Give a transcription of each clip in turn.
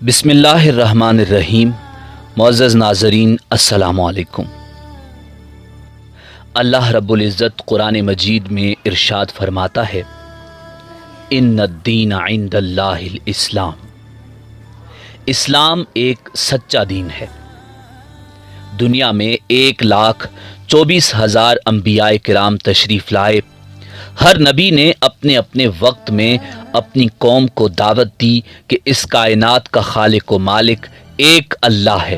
بسم اللہ الرحمن الرحیم۔ معزز ناظرین السلام علیکم۔ اللہ رب العزت قرآن مجید میں ارشاد فرماتا ہے، ان الدین عند اللہ الاسلام۔ اسلام ایک سچا دین ہے۔ دنیا میں 1,24,000 انبیاء کرام تشریف لائے۔ ہر نبی نے اپنے اپنے وقت میں اپنی قوم کو دعوت دی کہ اس کائنات کا خالق و مالک ایک اللہ ہے،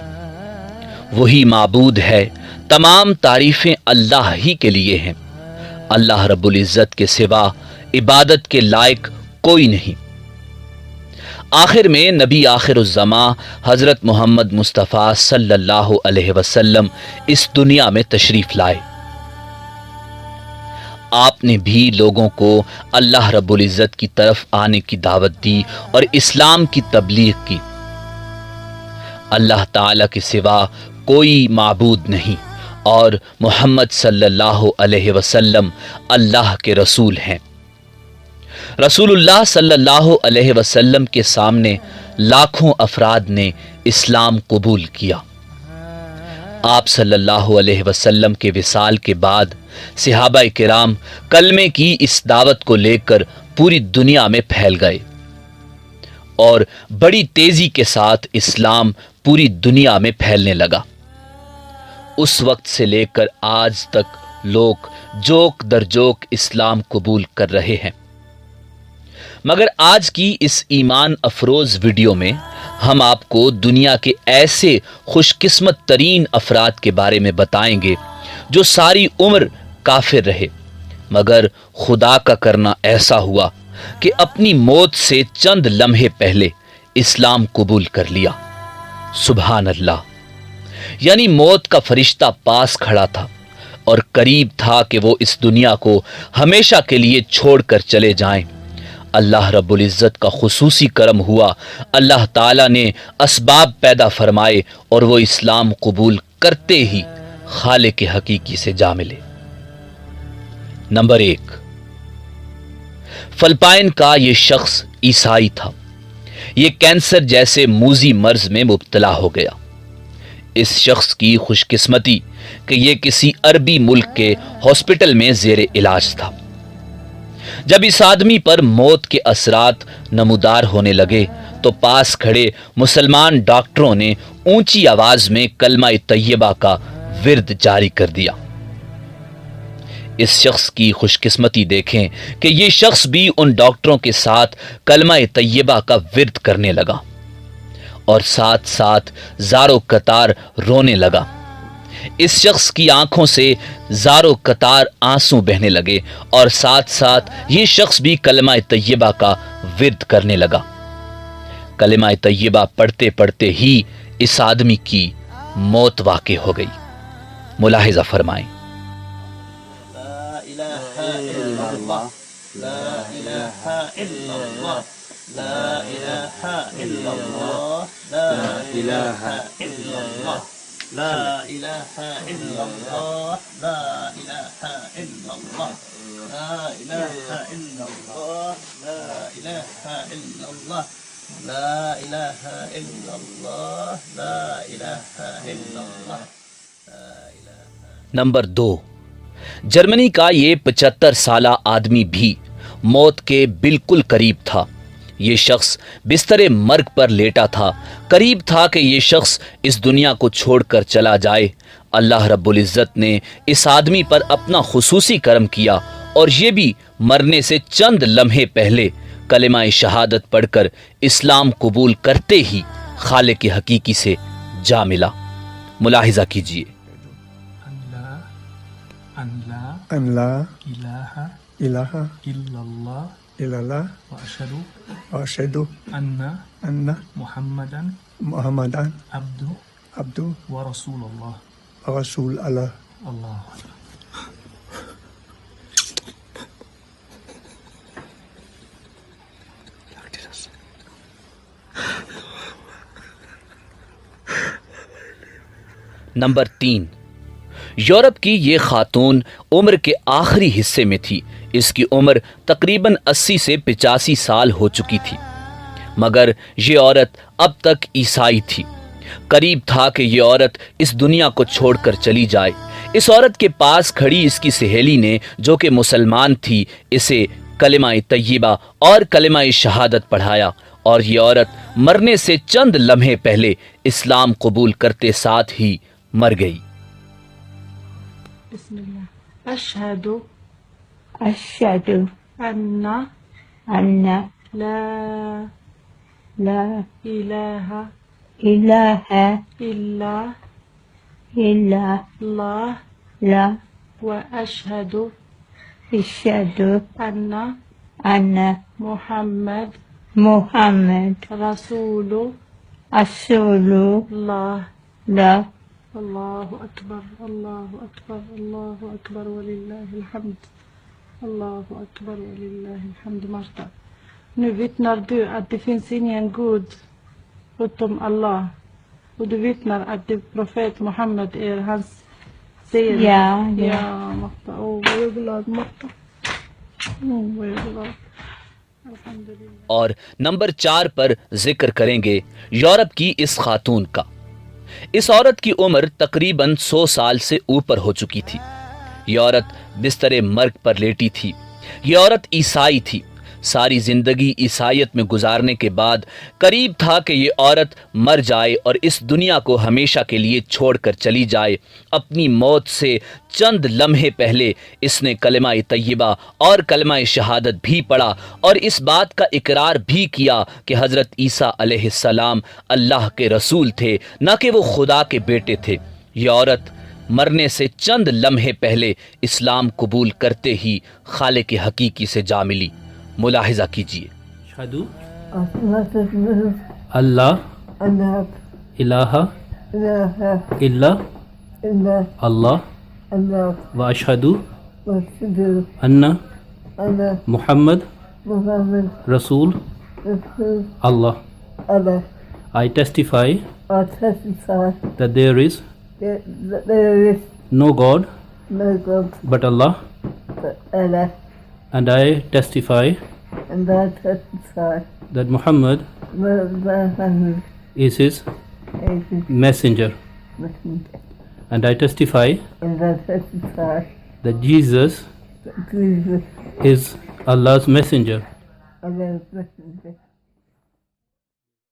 وہی معبود ہے، تمام تعریفیں اللہ ہی کے لیے ہیں، اللہ رب العزت کے سوا عبادت کے لائق کوئی نہیں۔ آخر میں نبی آخر الزماں حضرت محمد مصطفیٰ صلی اللہ علیہ وسلم اس دنیا میں تشریف لائے۔ آپ نے بھی لوگوں کو اللہ رب العزت کی طرف آنے کی دعوت دی اور اسلام کی تبلیغ کی۔ اللہ تعالی کے سوا کوئی معبود نہیں اور محمد صلی اللہ علیہ وسلم اللہ کے رسول ہیں۔ رسول اللہ صلی اللہ علیہ وسلم کے سامنے لاکھوں افراد نے اسلام قبول کیا۔ آپ صلی اللہ علیہ وسلم کے وصال کے بعد صحابہ کرام کلمے کی اس دعوت کو لے کر پوری دنیا میں پھیل گئے اور بڑی تیزی کے ساتھ اسلام پوری دنیا میں پھیلنے لگا۔ اس وقت سے لے کر آج تک لوگ جوک در جوک اسلام قبول کر رہے ہیں۔ مگر آج کی اس ایمان افروز ویڈیو میں ہم آپ کو دنیا کے ایسے خوش قسمت ترین افراد کے بارے میں بتائیں گے جو ساری عمر کافر رہے، مگر خدا کا کرنا ایسا ہوا کہ اپنی موت سے چند لمحے پہلے اسلام قبول کر لیا۔ سبحان اللہ! یعنی موت کا فرشتہ پاس کھڑا تھا اور قریب تھا کہ وہ اس دنیا کو ہمیشہ کے لیے چھوڑ کر چلے جائیں۔ اللہ رب العزت کا خصوصی کرم ہوا، اللہ تعالیٰ نے اسباب پیدا فرمائے اور وہ اسلام قبول کرتے ہی خالق حقیقی سے جا ملے۔ نمبر 1، فلپائن کا یہ شخص عیسائی تھا۔ یہ کینسر جیسے موذی مرض میں مبتلا ہو گیا۔ اس شخص کی خوش قسمتی کہ یہ کسی عربی ملک کے ہاسپٹل میں زیر علاج تھا۔ جب اس آدمی پر موت کے اثرات نمودار ہونے لگے تو پاس کھڑے مسلمان ڈاکٹروں نے اونچی آواز میں کلمہ طیبہ کا ورد جاری کر دیا۔ اس شخص کی خوش قسمتی دیکھیں کہ یہ شخص بھی ان ڈاکٹروں کے ساتھ کلمہ طیبہ کا ورد کرنے لگا اور ساتھ ساتھ زارو قطار رونے لگا۔ اس شخص کی آنکھوں سے زارو قطار آنسو بہنے لگے اور ساتھ ساتھ یہ شخص بھی کلمہ طیبہ کا ورد کرنے لگا۔ کلمہ طیبہ پڑھتے پڑھتے ہی اس آدمی کی موت واقع ہو گئی۔ ملاحظہ فرمائیں۔ لا الہ الا اللہ، لا الہ الا اللہ، لا الہ الا اللہ، لا الہ الا اللہ، لا الہ الا اللہ، لا الہ الا اللہ، لا الہ الا اللہ، لا الہ الا اللہ، لا الہ الا اللہ، لا الہ الا اللہ۔ نمبر 2، جرمنی کا یہ 75 سالہ آدمی بھی موت کے بالکل قریب تھا۔ یہ شخص بستر مرگ پر لیٹا تھا، قریب تھا کہ یہ شخص اس دنیا کو چھوڑ کر چلا جائے۔ اللہ رب العزت نے اس آدمی پر اپنا خصوصی کرم کیا اور یہ بھی مرنے سے چند لمحے پہلے کلمہ شہادت پڑھ کر اسلام قبول کرتے ہی خالق حقیقی سے جا ملا۔ ملاحظہ کیجیے۔ ان لا الہ الہ الا اللہ الا اللہ واشہد واشہد ان ان محمدن محمدن عبد عبدہ ورسول اللہ۔ ورسول اللہ۔ اللہ نمبر 3، یورپ کی یہ خاتون عمر کے آخری حصے میں تھی۔ اس کی عمر تقریباً 80 سے 85 سال ہو چکی تھی۔ مگر یہ عورت اب تک عیسائی تھی۔ قریب تھا کہ یہ عورت اس دنیا کو چھوڑ کر چلی جائے۔ اس عورت کے پاس کھڑی اس کی سہیلی نے جو کہ مسلمان تھی اسے کلمہ طیبہ اور کلمہ شہادت پڑھایا، اور یہ عورت مرنے سے چند لمحے پہلے اسلام قبول کرتے ساتھ ہی مر گئی۔ بسم الله أشهد أشهد أن أن لا لا إله إله إلا إلا الله لا وأشهد أشهد أن أن محمد محمد رسول رسول الله الله الله أكبر الله أكبر الله أكبر ولله الحمد الله أكبر ولله الحمd Marta. Nu vittnar du att det finns ingen Gud utom Allah, och du vittnar att det profet Muhammed är hans serie. Ja. Marta. Vad jag är glad, Marta. Vad jag är glad. Alhamdulillah. اور number 4 پر ذکر کریں گے Europe کی اس خاتون کا۔ اس عورت کی عمر تقریباً 100 سال سے اوپر ہو چکی تھی۔ یہ عورت بستر مرگ پر لیٹی تھی۔ یہ عورت عیسائی تھی۔ ساری زندگی عیسائیت میں گزارنے کے بعد قریب تھا کہ یہ عورت مر جائے اور اس دنیا کو ہمیشہ کے لیے چھوڑ کر چلی جائے۔ اپنی موت سے چند لمحے پہلے اس نے کلمہ طیبہ اور کلمہ شہادت بھی پڑھا اور اس بات کا اقرار بھی کیا کہ حضرت عیسیٰ علیہ السلام اللہ کے رسول تھے، نہ کہ وہ خدا کے بیٹے تھے۔ یہ عورت مرنے سے چند لمحے پہلے اسلام قبول کرتے ہی خالق حقیقی سے جا ملی۔ ملاحظہ کیجیے۔ اشہدو اللہ الہ الا اللہ و اشہدو ان محمد رسول اللہ۔ I testify that there is no God but Allah, and I testify that Muhammad is his messenger, and I testify that Jesus is Allah's messenger.